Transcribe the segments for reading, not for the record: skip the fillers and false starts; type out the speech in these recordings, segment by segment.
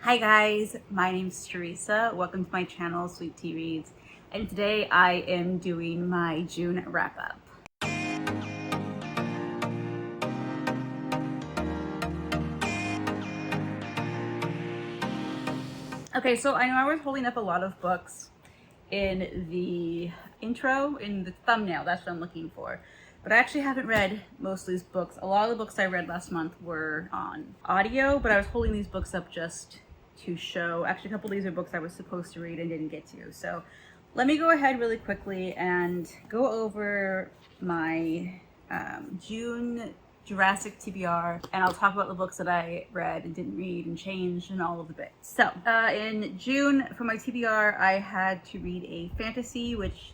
Hi guys, my name's Teresa. Welcome to my channel, Sweet.t.Reads, and today I am doing my June wrap-up. Okay, so I know I was holding up a lot of books in the intro, in the thumbnail, that's what I'm looking for. But I actually haven't read most of these books. A lot of the books I read last month were on audio, but I was holding these books up just to show. Actually, a couple of these are books I was supposed to read and didn't get to. So let me go ahead really quickly and go over my June Jurassic TBR, and I'll talk about the books that I read and didn't read and changed and all of the bits. So in June for my TBR, I had to read a fantasy, which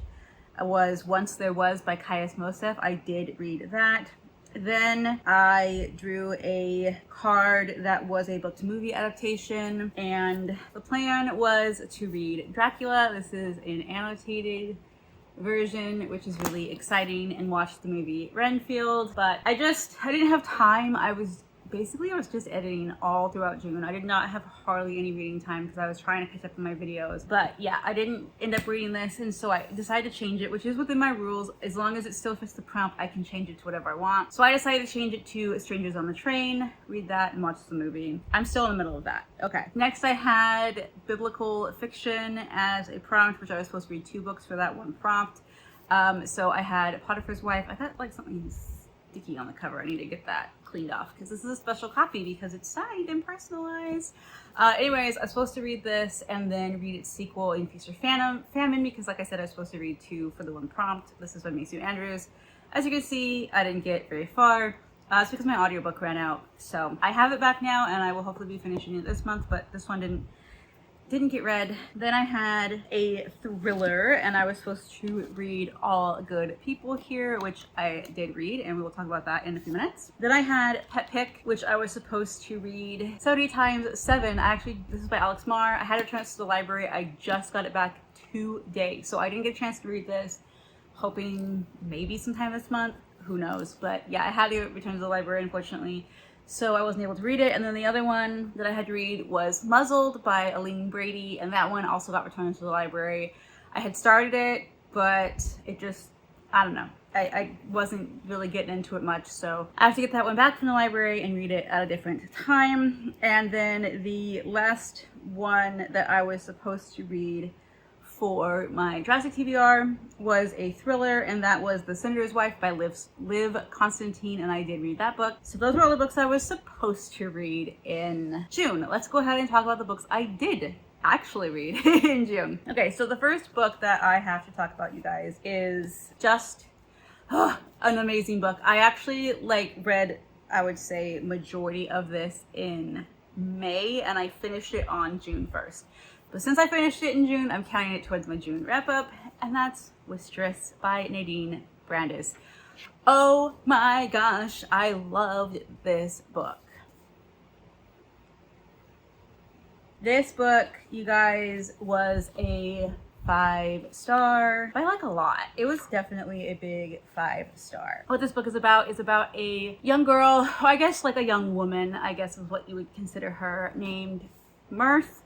was Once There Was by Kaius Mosef. I did read that. Then I drew a card that was a book to movie adaptation, and the plan was to read Dracula. This is an annotated version, which is really exciting, and watch the movie Renfield. But I didn't have time. I was just editing all throughout June. I did not have hardly any reading time because I was trying to catch up on my videos. But yeah, I didn't end up reading this, and so I decided to change it, which is within my rules. As long as it still fits the prompt, I can change it to whatever I want. So I decided to change it to Strangers on the Train, read that, and watch the movie. I'm still in the middle of that. Okay. Next I had biblical fiction as a prompt, which I was supposed to read 2 books for that one prompt. So I had Potiphar's Wife. I got like something sticky on the cover. I need to get that cleaned off because this is a special copy because it's signed and personalized. Anyways, I was supposed to read this and then read its sequel in Feast or Famine because, like I said, I was supposed to read 2 for the one prompt. This is by Macy Andrews. As you can see, I didn't get very far. It's because my audiobook ran out. So I have it back now, and I will hopefully be finishing it this month, but this one didn't get read. Then I had a thriller, and I was supposed to read All Good People Here, which I did read, and we will talk about that in a few minutes. Then I had Pet Pick, which I was supposed to read 70 times 7. This is by Alex Marr. I had to return it to the library. I just got it back today, so I didn't get a chance to read this. Hoping maybe sometime this month, who knows? But yeah, I had to return to the library, unfortunately, so I wasn't able to read it. And then the other one that I had to read was Muzzled by Aline Brady, and that one also got returned to the library. I had started it, but it just, I don't know. I wasn't really getting into it much, so I have to get that one back from the library and read it at a different time. And then the last one that I was supposed to read for my Jurassic TBR was a thriller, and that was The Senator's Wife by Liv Constantine, and I did read that book. So those were all the books I was supposed to read in June. Let's go ahead and talk about the books I did actually read in June. Okay, so the first book that I have to talk about, you guys, is just an amazing book. I actually read, I would say, majority of this in May, and I finished it on June 1st. But since I finished it in June, I'm counting it towards my June wrap-up, and that's Wistress by Nadine Brandes. Oh my gosh, I loved this book. This book, you guys, was a 5-star by a lot. It was definitely a big 5-star. What this book is about a young girl, or I guess a young woman, I guess is what you would consider her, named Mirth,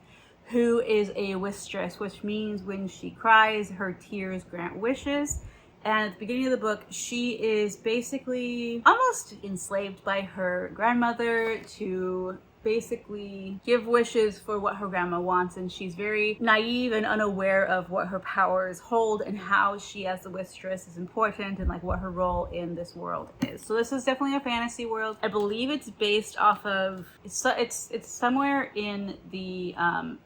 who is a wistress, which means when she cries, her tears grant wishes. And at the beginning of the book, she is basically almost enslaved by her grandmother to basically give wishes for what her grandma wants, and she's very naive and unaware of what her powers hold and how she as the wistress is important and what her role in this world is. So this is definitely a fantasy world. I believe it's based off of it's somewhere in the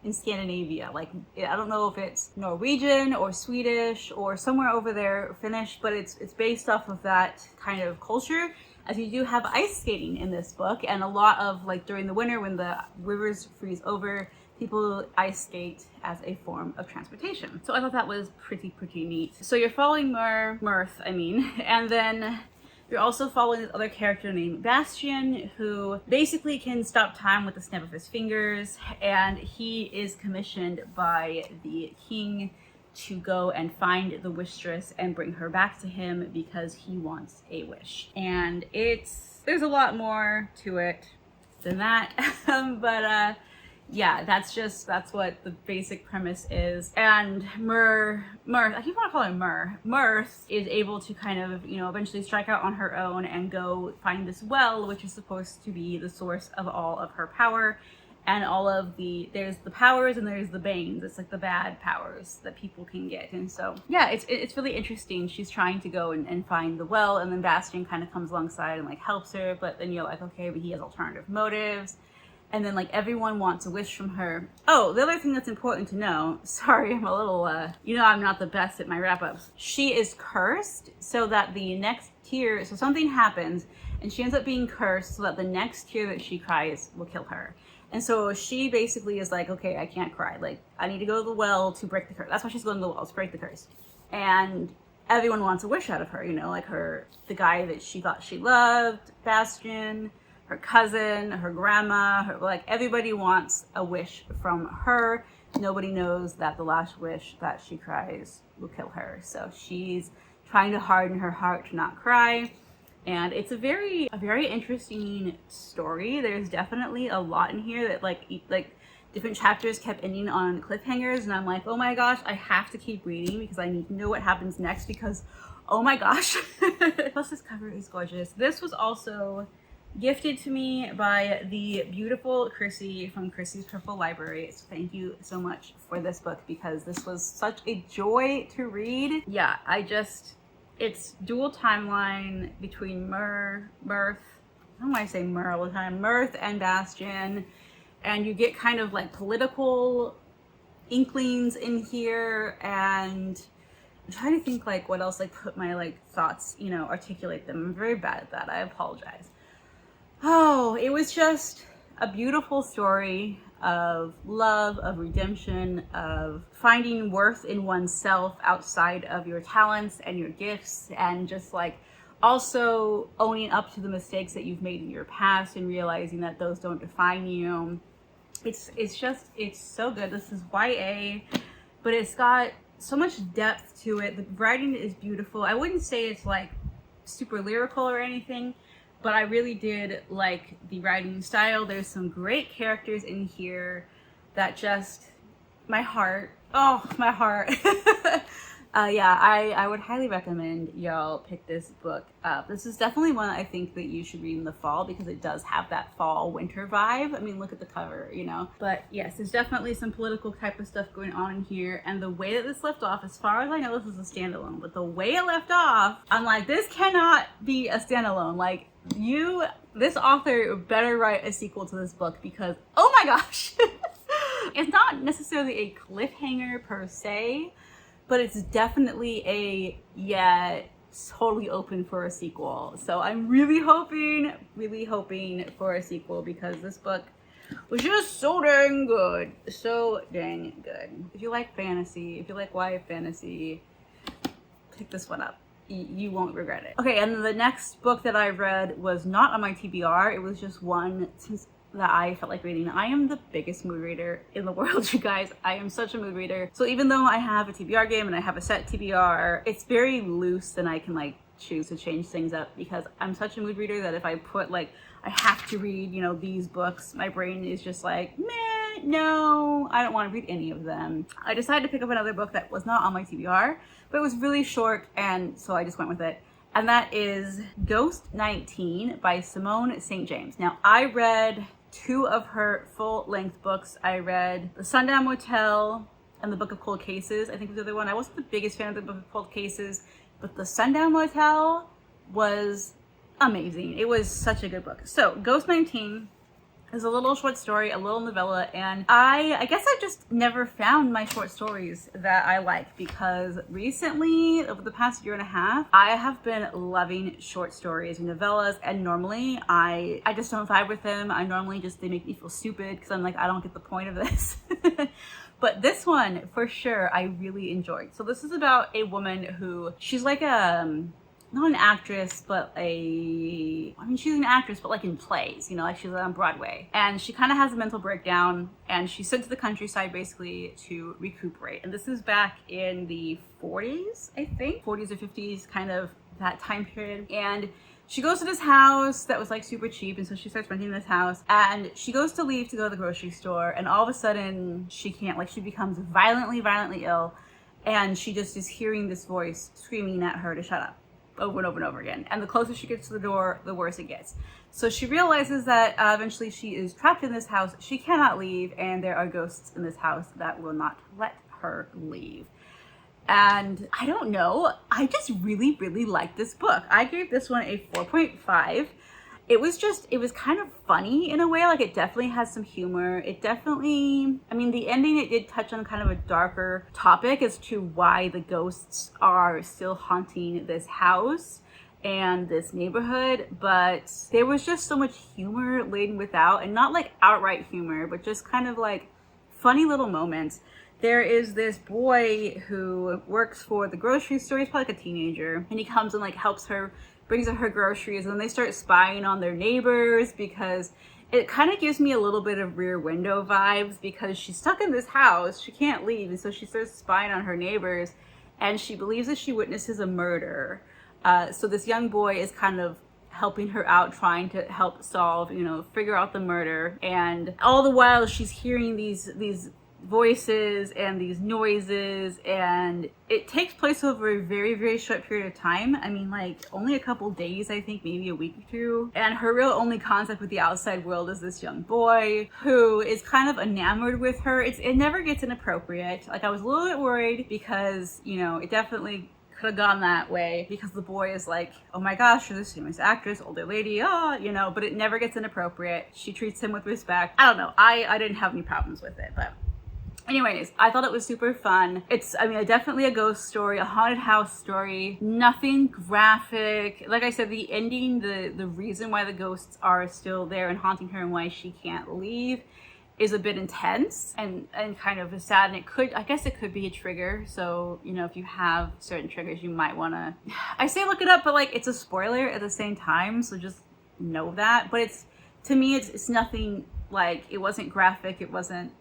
in Scandinavia. I don't know if it's Norwegian or Swedish or somewhere over there, Finnish, but it's based off of that kind of culture. As you do have ice skating in this book, and a lot of during the winter when the rivers freeze over, people ice skate as a form of transportation. So I thought that was pretty neat. So you're following Mirth, and then you're also following this other character named Bastian, who basically can stop time with the snap of his fingers, and he is commissioned by the king to go and find the Wistress and bring her back to him because he wants a wish. And there's a lot more to it than that, but yeah, that's what the basic premise is. And Mirth, I keep wanting to call her Mirth is able to kind of, you know, eventually strike out on her own and go find this well, which is supposed to be the source of all of her power. And all of there's the powers and there's the banes. It's like the bad powers that people can get. And so, yeah, it's really interesting. She's trying to go and find the well, and then Bastian kind of comes alongside and like helps her. But then you're like, okay, but he has alternative motives. And then like everyone wants a wish from her. Oh, the other thing that's important to know, sorry, I'm a little, you know, I'm not the best at my wrap-ups. She is cursed so that the next tear, so something happens and she ends up being cursed so that the next tear that she cries will kill her. And so she basically is like, okay, I can't cry. Like, I need to go to the well to break the curse. That's why she's going to the well, to break the curse. And everyone wants a wish out of her, you know, like the guy that she thought she loved, Bastian, her cousin, her grandma, like everybody wants a wish from her. Nobody knows that the last wish that she cries will kill her. So she's trying to harden her heart to not cry. And it's a very interesting story. There's definitely a lot in here that like different chapters kept ending on cliffhangers, and I'm like, oh my gosh, I have to keep reading because I need to know what happens next, because oh my gosh. Plus this cover is gorgeous. This was also gifted to me by the beautiful Chrissy from Chrissy's Purple Library. So thank you so much for this book, because this was such a joy to read. Yeah, it's dual timeline between Mirth, I don't want to say Myr all the time, Mirth and Bastian, and you get kind of like political inklings in here, and I'm trying to think like what else, like put my like thoughts, you know, articulate them. I'm very bad at that, I apologize. Oh, it was just a beautiful story of love, of redemption, of finding worth in oneself outside of your talents and your gifts, and just like also owning up to the mistakes that you've made in your past and realizing that those don't define you. It's so good. This is YA, but it's got so much depth to it. The writing is beautiful. I wouldn't say it's like super lyrical or anything, but I really did like the writing style. There's some great characters in here that just, my heart. Yeah, I would highly recommend y'all pick this book up. This is definitely one I think that you should read in the fall, because it does have that fall winter vibe. I mean, look at the cover, you know. But yes, there's definitely some political type of stuff going on in here. And the way that this left off, as far as I know, this is a standalone, but the way it left off, I'm like, this cannot be a standalone. Like, this author better write a sequel to this book, because oh my gosh. It's not necessarily a cliffhanger per se, but it's definitely totally open for a sequel. So I'm really hoping for a sequel, because this book was just so dang good. So dang good. If you like fantasy, if you like YA fantasy, pick this one up. You won't regret it. Okay, and the next book that I read was not on my TBR. It was just one that I felt like reading. I am the biggest mood reader in the world, you guys. I am such a mood reader. So even though I have a TBR game and I have a set TBR, it's very loose, and I can like choose to change things up, because I'm such a mood reader that if I put like, I have to read, you know, these books, my brain is just like, meh, no, I don't want to read any of them. I decided to pick up another book that was not on my TBR, but it was really short, and so I just went with it. And that is Ghost 19 by Simone St. James. Now, I read 2 of her full-length books. I read The Sundown Motel and The Book of Cold Cases, I think was the other one. I wasn't the biggest fan of The Book of Cold Cases, but The Sundown Motel was amazing. It was such a good book. So, Ghost 19 is a little short story, a little novella, and I guess I just never found my short stories that I like, because recently, over the past year and a half, I have been loving short stories and novellas, and normally I just don't vibe with them. I normally just, they make me feel stupid, because I'm like, I don't get the point of this. But this one, for sure, I really enjoyed. So this is about a woman who, she's like not an actress, but she's an actress, but like in plays, you know, like she's on Broadway. And she kind of has a mental breakdown, and she's sent to the countryside basically to recuperate. And this is back in the 40s, I think, 40s or 50s, kind of that time period. And she goes to this house that was like super cheap, and so she starts renting this house, and she goes to leave to go to the grocery store, and all of a sudden she can't, like, she becomes violently ill, and she just is hearing this voice screaming at her to shut up over and over and over again. And the closer she gets to the door, the worse it gets. So she realizes that eventually she is trapped in this house. She cannot leave, and there are ghosts in this house that will not let her leave. And I don't know, I just really liked this book. I gave this one a 4.5. It was kind of funny in a way. Like, it definitely has some humor. It definitely, I mean, the ending, it did touch on kind of a darker topic as to why the ghosts are still haunting this house and this neighborhood, but there was just so much humor laden without, and not like outright humor, but just kind of like funny little moments. There is this boy who works for the grocery store. He's probably like a teenager, and he comes and like helps her, brings her her groceries, and then they start spying on their neighbors, because it kind of gives me a little bit of Rear Window vibes, because she's stuck in this house, she can't leave, and so she starts spying on her neighbors, and she believes that she witnesses a murder. So this young boy is kind of helping her out, trying to help solve, figure out the murder, and all the while she's hearing these voices and these noises, and it takes place over a very short period of time. I mean, like, only a couple days, I think, maybe a week or two. And her real only contact with the outside world is this young boy who is kind of enamored with her. It never gets inappropriate. Like, I was a little bit worried because, it definitely could have gone that way, because the boy is like, oh my gosh, you're this famous actress, older lady, but it never gets inappropriate. She treats him with respect. I don't know. I didn't have any problems with it, but anyways, I thought it was super fun. It's, definitely a ghost story, a haunted house story, nothing graphic. Like I said, the ending, the reason why the ghosts are still there and haunting her and why she can't leave is a bit intense and kind of sad, and I guess it could be a trigger. So, if you have certain triggers, you might want to, I say look it up, but like, it's a spoiler at the same time, so just know that. But to me, it's nothing, like, it wasn't graphic, it wasn't,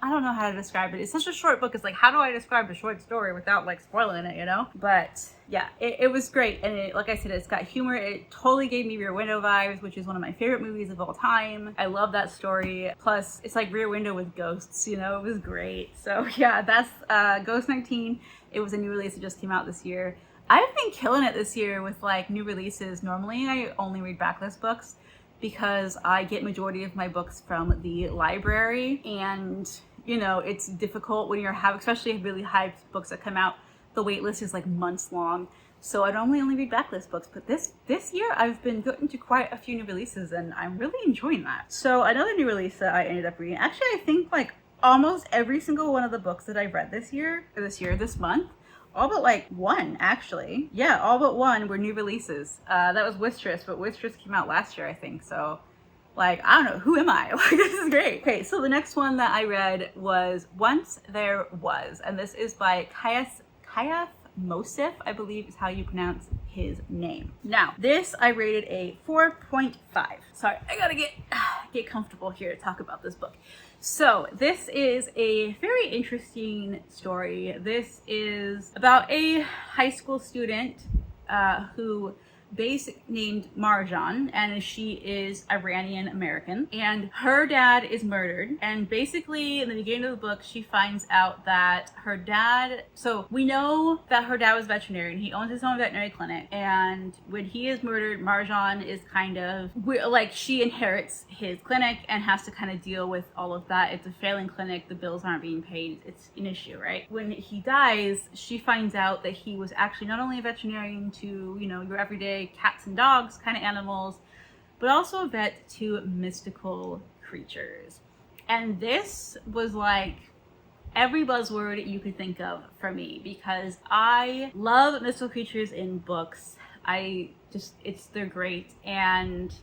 I don't know how to describe it. It's such a short book. It's like, how do I describe a short story without like spoiling it, But yeah, it was great. And like I said, it's got humor. It totally gave me Rear Window vibes, which is one of my favorite movies of all time. I love that story. Plus, it's like Rear Window with ghosts, it was great. So yeah, that's Ghost 19. It was a new release that just came out this year. I've been killing it this year with like new releases. Normally, I only read backlist books, because I get majority of my books from the library, and it's difficult when especially really hyped books that come out, the wait list is like months long. So I normally only read backlist books, but this year I've been getting to quite a few new releases, and I'm really enjoying that. So another new release that I ended up reading, actually I think like almost every single one of the books that I've read this month, all but like one, actually. Yeah, all but one were new releases. That was Wistress, but Wistress came out last year, I think. So, like, I don't know, who am I? Like, this is great. Okay, so the next one that I read was Once There Was, and this is by Kayaf Mosif, I believe is how you pronounce his name. Now, this I rated a 4.5. Sorry, I gotta get comfortable here to talk about this book. So this is a very interesting story. This is about a high school student who named Marjan, and she is Iranian American, and her dad is murdered. And basically in the beginning of the book, she finds out that her dad, so we know that her dad was a veterinarian. He owns his own veterinary clinic, and when he is murdered, Marjan is kind of like, she inherits his clinic and has to kind of deal with all of that. It's a failing clinic, the bills aren't being paid, it's an issue, right? When he dies, she finds out that he was actually not only a veterinarian to, your everyday cats and dogs kind of animals, but also a vet to mystical creatures. And this was like every buzzword you could think of for me, because I love mystical creatures in books. They're great. And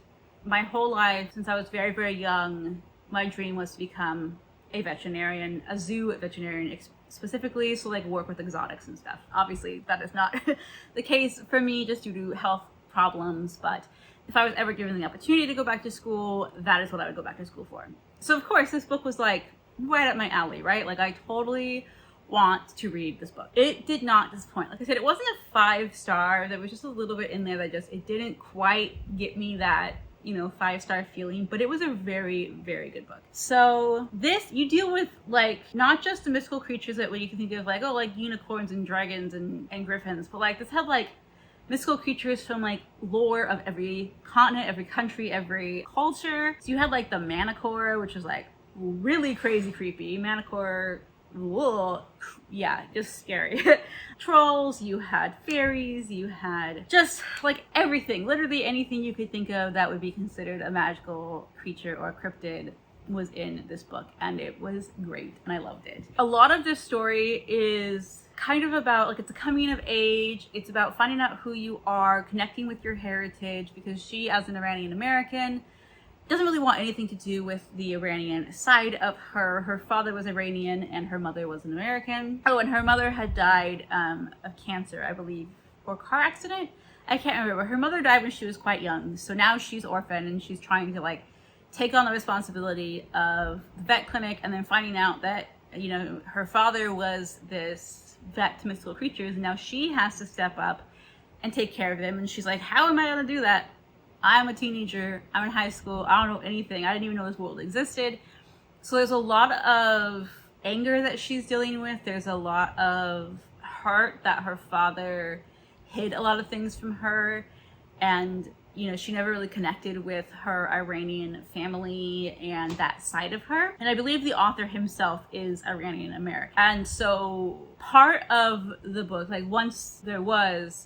my whole life, since I was very young, my dream was to become a veterinarian, a zoo veterinarian specifically, so like work with exotics and stuff. Obviously that is not the case for me, just due to health problems, but if I was ever given the opportunity to go back to school, that is what I would go back to school for. So of course this book was like right up my alley, right? Like, I totally want to read this book. It did not disappoint. Like I said, it wasn't a 5-star. There was just a little bit in there that it didn't quite get me that, 5-star feeling, but it was a very, very good book. So this, you deal with like not just the mystical creatures that you can think of like, oh, like unicorns and dragons and griffins, but like this had like mystical creatures from like lore of every continent, every country, every culture. So you had like the Manticore, which is like really crazy creepy. Manticore, whoa, yeah, just scary. Trolls, you had fairies, you had just like everything, literally anything you could think of that would be considered a magical creature or cryptid was in this book, and it was great and I loved it. A lot of this story is kind of about like, it's a coming of age, it's about finding out who you are, connecting with your heritage, because she, as an Iranian American, doesn't really want anything to do with the Iranian side of her. Her father was Iranian and her mother was an American. Oh, and her mother had died of cancer, I believe, or car accident. I can't remember. Her mother died when she was quite young, so now she's orphaned and she's trying to like take on the responsibility of the vet clinic, and then finding out that, her father was this vet to mystical creatures, and now she has to step up and take care of him. And she's like, how am I gonna do that? I'm a teenager, I'm in high school, I don't know anything, I didn't even know this world existed. So there's a lot of anger that she's dealing with, there's a lot of hurt that her father hid a lot of things from her, and she never really connected with her Iranian family and that side of her. And I believe the author himself is Iranian American. And so part of the book, like once there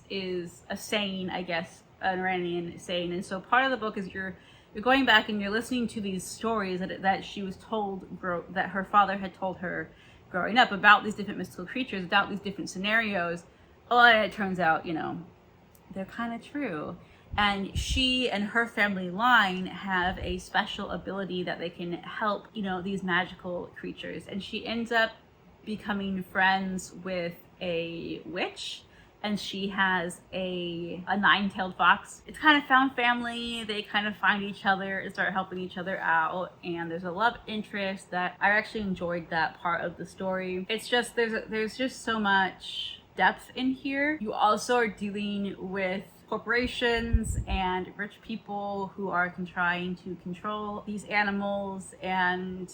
is a saying, I guess, an Iranian saying. And so part of the book is you're going back and you're listening to these stories that she was told, that her father had told her growing up about these different mystical creatures, about these different scenarios. Oh, and it turns out, they're kind of true. And she and her family line have a special ability that they can help, these magical creatures. And she ends up becoming friends with a witch, and she has a 9-tailed fox. It's kind of found family. They kind of find each other and start helping each other out. And there's a love interest that I actually enjoyed that part of the story. It's just, there's just so much depth in here. You also are dealing with corporations and rich people who are trying to control these animals, and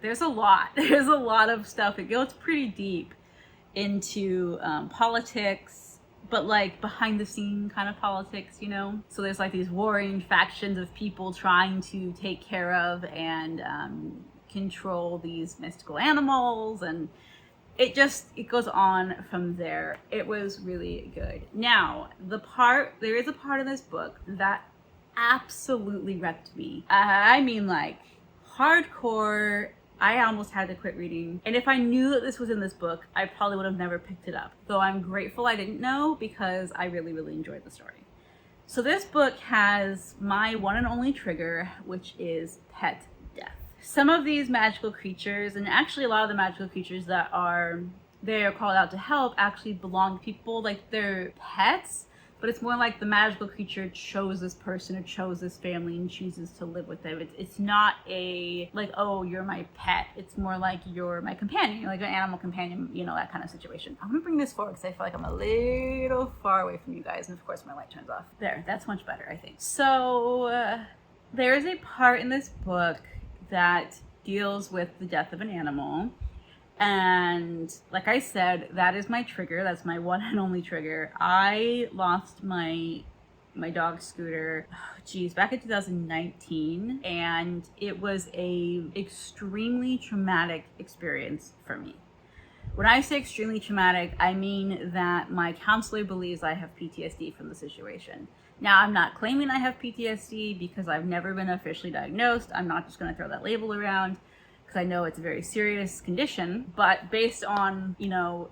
there's a lot of stuff. It goes pretty deep into politics, but like behind the scene kind of politics, so there's like these warring factions of people trying to take care of and control these mystical animals, and it goes on from there. It was really good. Now, there is a part of this book that absolutely wrecked me. I mean, like, hardcore. I almost had to quit reading. And if I knew that this was in this book, I probably would have never picked it up. Though I'm grateful I didn't know, because I really, really enjoyed the story. So this book has my one and only trigger, which is pet death. Some of these magical creatures, and actually a lot of the magical creatures that they are called out to help, actually belong to people, like they're pets, but it's more like the magical creature chose this person or chose this family and chooses to live with them. It's not like, oh, you're my pet. It's more like you're my companion, like an animal companion, that kind of situation. I'm gonna bring this forward because I feel like I'm a little far away from you guys, and of course my light turns off. There, that's much better, I think. So there is a part in this book that deals with the death of an animal, and like I said, that is my trigger. That's my one and only trigger. I lost my dog Scooter, back in 2019, and it was a extremely traumatic experience for me. When I say extremely traumatic, I mean that my counselor believes I have PTSD from the situation. Now, I'm not claiming I have PTSD because I've never been officially diagnosed. I'm not just going to throw that label around because I know it's a very serious condition. But based on,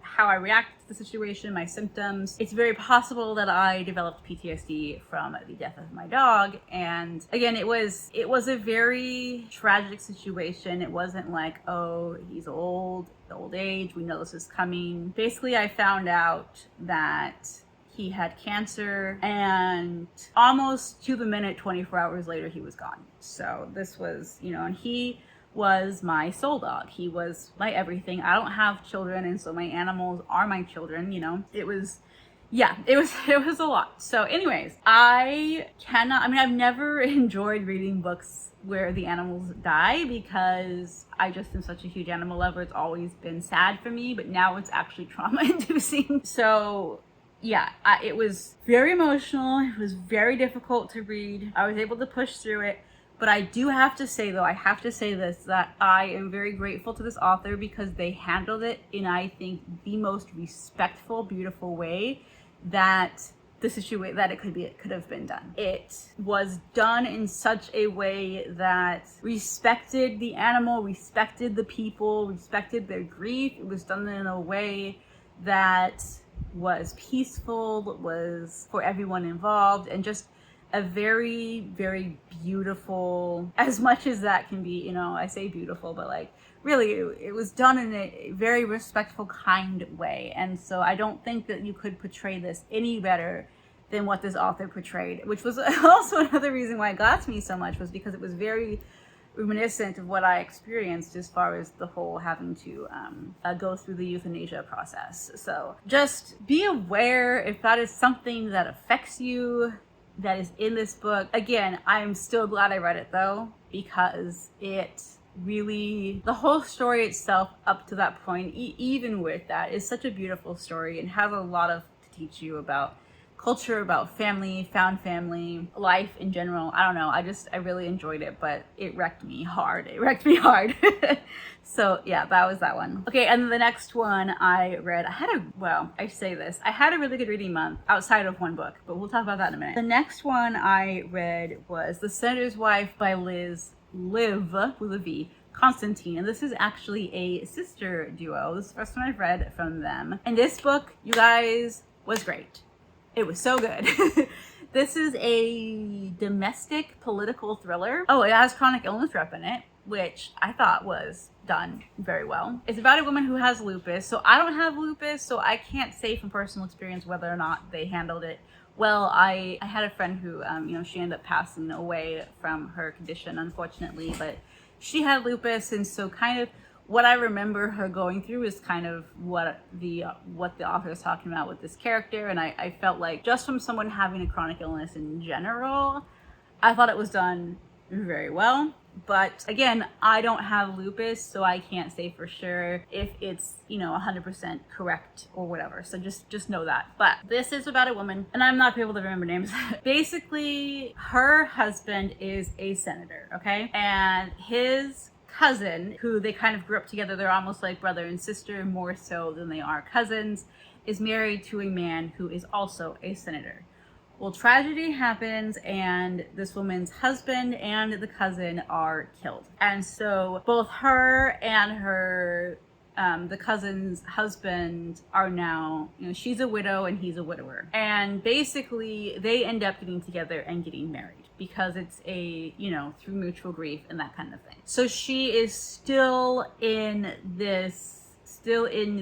how I react to the situation, my symptoms, it's very possible that I developed PTSD from the death of my dog. And again, it was a very tragic situation. It wasn't like, oh, he's old, the old age, we know this is coming. Basically, I found out that he had cancer, and almost to the minute, 24 hours later, he was gone. So this was, and he was my soul dog. He was my everything. I don't have children, and so my animals are my children, you know. It was a lot. So anyways, I've never enjoyed reading books where the animals die because I just am such a huge animal lover. It's always been sad for me, but now it's actually trauma inducing. So yeah, it was very emotional. It was very difficult to read. I was able to push through it. But I do have to say, though, I have to say this, that I am very grateful to this author because they handled it in, I think, the most respectful, beautiful way that it could have been done. It was done in such a way that respected the animal, respected the people, respected their grief. It was done in a way that was peaceful, was for everyone involved, and just a very, very beautiful, as much as that can be, you know, I say beautiful, but like really it was done in a very respectful, kind way. And so I don't think that you could portray this any better than what this author portrayed, which was also another reason why it got to me so much, was because it was very reminiscent of what I experienced as far as the whole having to go through the euthanasia process. So just be aware if that is something that affects you, that is in this book. Again, I'm still glad I read it though, because it really, the whole story itself up to that point, even with that, is such a beautiful story and has a lot to teach you about culture, about family, found family, life in general. I don't know, I really enjoyed it, but it wrecked me hard. So yeah, that was that one. Okay, and the next one I read, I had a really good reading month outside of one book, but we'll talk about that in a minute. The next one I read was The Senator's Wife by Liv, with a V, Constantine. And this is actually a sister duo. This is the first one I've read from them. And this book, you guys, was great. It was so good. This is a domestic political thriller. Oh, it has chronic illness rep in it, which I thought was done very well. It's about a woman who has lupus. So I don't have lupus, so I can't say from personal experience whether or not they handled it well. I had a friend who, she ended up passing away from her condition, unfortunately, but she had lupus, and so kind of what I remember her going through is kind of what the author is talking about with this character. And I felt like, just from someone having a chronic illness in general, I thought it was done very well. But again, I don't have lupus, so I can't say for sure if it's, 100% correct or whatever. So just know that. But this is about a woman, and I'm not able to remember names. Basically, her husband is a senator, okay? And his cousin, who they kind of grew up together, they're almost like brother and sister, more so than they are cousins, is married to a man who is also a senator. Well, tragedy happens, and this woman's husband and the cousin are killed. And so both her and the cousin's husband are now, she's a widow and he's a widower. And basically they end up getting together and getting married because it's through mutual grief and that kind of thing. So she is still in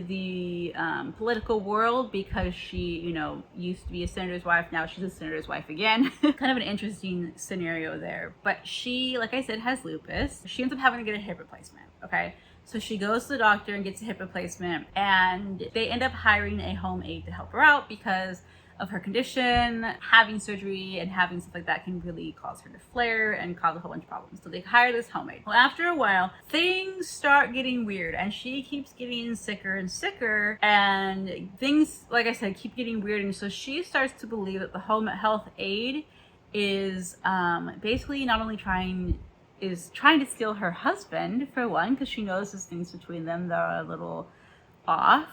the political world because she, used to be a senator's wife. Now she's a senator's wife again. Kind of an interesting scenario there. But she, like I said, has lupus. She ends up having to get a hip replacement, okay? So she goes to the doctor and gets a hip replacement, and they end up hiring a home aide to help her out because of her condition. Having surgery and having stuff like that can really cause her to flare and cause a whole bunch of problems. So they hire this home aide. Well, after a while, things start getting weird, and she keeps getting sicker and sicker, and things, like I said, keep getting weird. And so she starts to believe that the home health aide is basically not only trying to steal her husband, for one, because she notices things between them that are a little off,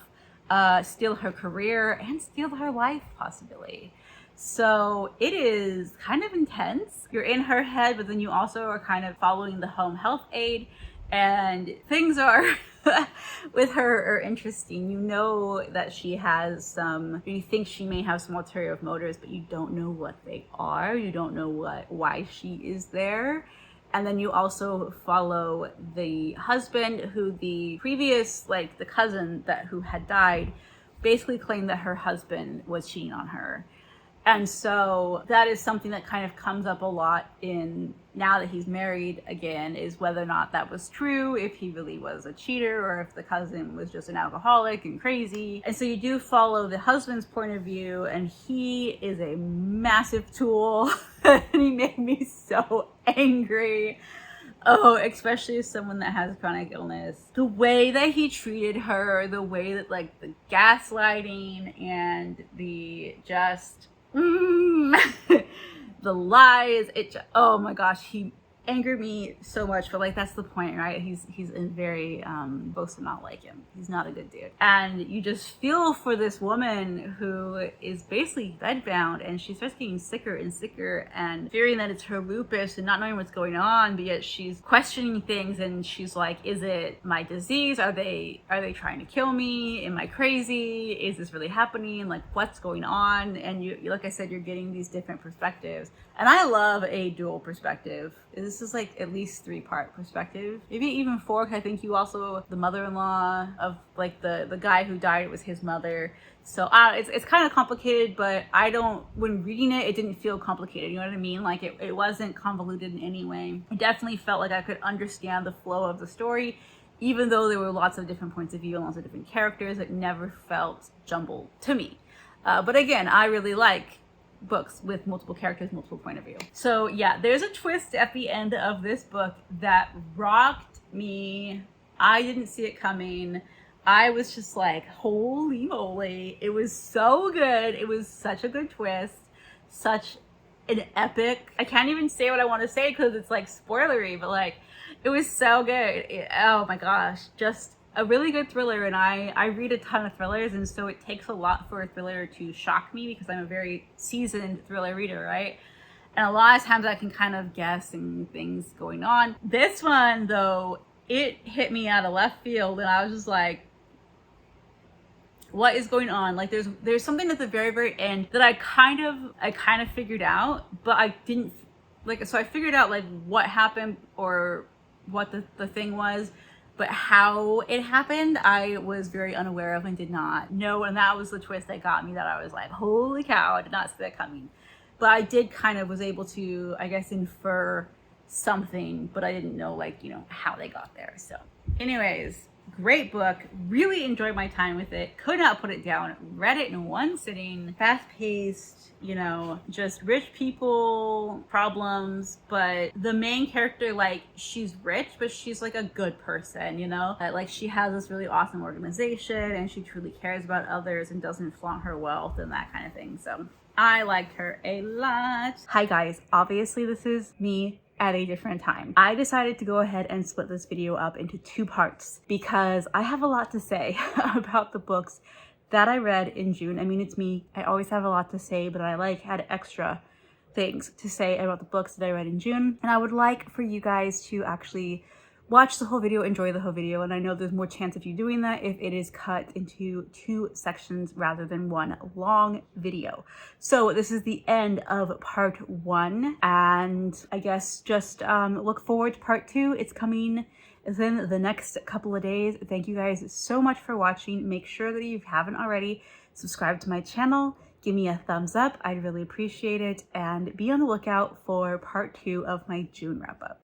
steal her career, and steal her life, possibly. So it is kind of intense. You're in her head, but then you also are kind of following the home health aide, and things are with her are interesting. You know that she has you think she may have some ulterior motives, but you don't know what they are. You don't know why she is there. And then you also follow the husband, who the previous, the cousin who had died, basically claimed that her husband was cheating on her. And so that is something that kind of comes up a lot in now that he's married again, is whether or not that was true, if he really was a cheater, or if the cousin was just an alcoholic and crazy. And so you do follow the husband's point of view, and he is a massive tool. And he made me so angry. Oh, especially as someone that has chronic illness. The way that he treated her, the way that, like, the gaslighting and the just the lies, oh my gosh, he angered me so much. But like, that's the point, right? He's in very supposed to not like him. He's not a good dude. And you just feel for this woman who is basically bedbound, and she starts getting sicker and sicker and fearing that it's her lupus and not knowing what's going on, but yet she's questioning things, and she's like, is it my disease? Are they trying to kill me? Am I crazy? Is this really happening? Like, what's going on? And you, like I said, you're getting these different perspectives. And I love a dual perspective. This is like at least 3-part perspective, maybe even 4, because I think you also, the mother-in-law of like the guy who died, was his mother. So it's kind of complicated, but when reading it, it didn't feel complicated. You know what I mean? Like it wasn't convoluted in any way. I definitely felt like I could understand the flow of the story, even though there were lots of different points of view and lots of different characters. It never felt jumbled to me. But again, I really like books with multiple characters, multiple point of view. So yeah, there's a twist at the end of this book that rocked me. I didn't see it coming. I was just like, holy moly. It was so good. It was such a good twist. Such an epic, I can't even say what I want to say because it's like spoilery, but like, it was so good. Oh my gosh, just a really good thriller. And I read a ton of thrillers, and so it takes a lot for a thriller to shock me because I'm a very seasoned thriller reader, right? And a lot of times I can kind of guess and things going on. This one though, it hit me out of left field, and I was just like, what is going on? Like there's something at the very, very end that I kind of figured out, but I didn't like, so I figured out like what happened or what the thing was, but how it happened, I was very unaware of and did not know. And that was the twist that got me, that I was like, holy cow, I did not see that coming. But I did kind of was able to, I guess, infer something, but I didn't know, like, you know, how they got there. So anyways, great book. Really enjoyed my time with it. Could not put it down. Read it in one sitting. Fast-paced, you know, just rich people problems, but the main character, like, she's rich, but she's like a good person, you know? Like, she has this really awesome organization, and she truly cares about others and doesn't flaunt her wealth and that kind of thing. So I liked her a lot. Hi guys, obviously this is me at a different time. I decided to go ahead and split this video up into 2 parts because I have a lot to say about the books that I read in June. I mean, it's me. I always have a lot to say, but I had extra things to say about the books that I read in June. And I would like for you guys to actually watch the whole video, enjoy the whole video. And I know there's more chance of you doing that if it is cut into 2 sections rather than one long video. So this is the end of part 1. And I guess just look forward to part 2. It's coming within the next couple of days. Thank you guys so much for watching. Make sure that you haven't already, subscribe to my channel. Give me a thumbs up. I'd really appreciate it. And be on the lookout for part 2 of my June wrap up.